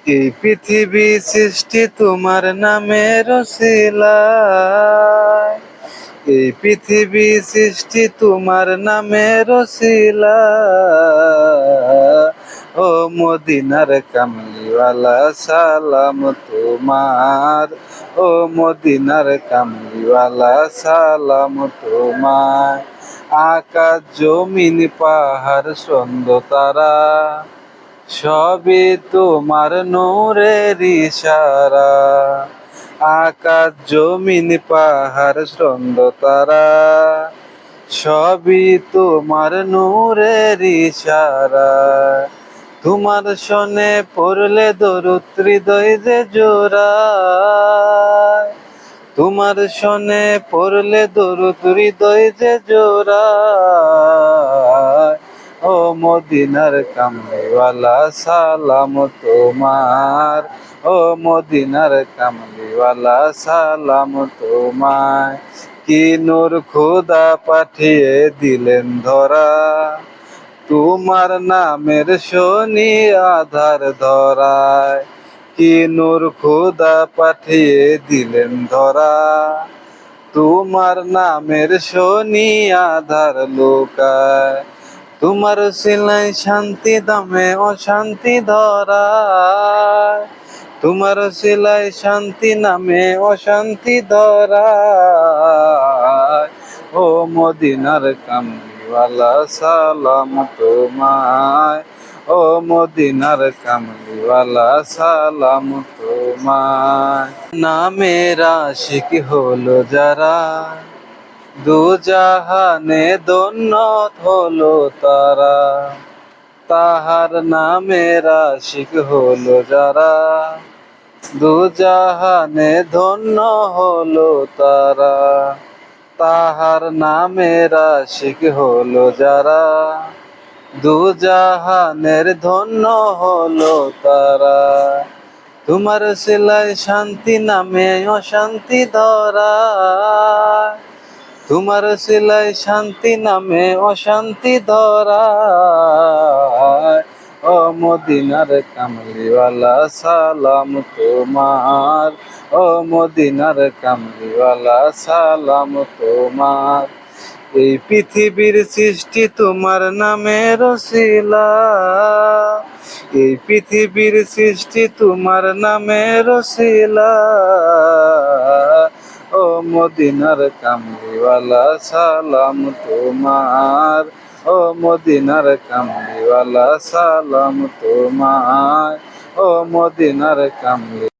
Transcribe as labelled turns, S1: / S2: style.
S1: এই পৃথিবী সৃষ্টি তোমার নামের রসিলায়। এই পৃথিবী সৃষ্টি তোমার নামের রসিলায়। ও মদিনার কামলিওয়ালা সালাম তোমার। ও মদিনার কামলিওয়ালা সালাম তোমার। আকাশ জমিন পাহাড় সন্দ তারা সবই তোমার নূরের ইশারা। আকাশ জমিন পাহাড় সন্দ তারা সবই তোমার নূরের ইশারা। তোমার শনে পড়লে দরুদ হৃদয় যে জোড়ায়। তোমার শনে পড়লে দরুদ হৃদয় যে জোড়ায়। ও মদিনার কামলিওয়ালা সালাম তোমার। ও মদিনার কামলিওয়ালা সালাম তোমায়। কি নূর খোদা পাঠিয়ে দিলেন ধরা, তোমার নামের শনি আধার ধরায়। কি নূর খোদা পাঠিয়ে দিলেন ধরা, তোমার নামের শনি আধার লোকায়। তোমার সিলাই শান্তি দামে অশান্তি ধরায়। তোমার সিলাই শান্তি নামে অশান্তি ধরায়। ও মদিনার কামলিওয়ালা সালাম তোমায়। ও মদিনার কামলিওয়ালা সালাম তোমায়। নামের আশিক হলো যারা, দুজাহানে ধন্য হলো তারা। তাহার নামের আশিক হলো যারা, দুজাহানে ধন্য হলো তারা। তাহার নামের আশিক হলো যারা, দুজাহানের ধন্য হলো তারা। তোমার সিলাই শান্তি নামে অশান্তি ধরায়। তোমার সিলাই শান্তি নামে অশান্তি ধরায়। ও মদিনার কামলিওয়ালা সালাম তোমার। ও মদিনার কামলিওয়ালা সালাম তোমার। এই পৃথিবীর সৃষ্টি তোমার নামের রসিলায়। এই পৃথিবীর সৃষ্টি তোমার নামের রসিলায়। ও মদিনার কামলিওয়ালা সালাম তোমার। ও মদিনার কামলিওয়ালা সালাম তোমার। ও মদিনার কামলি।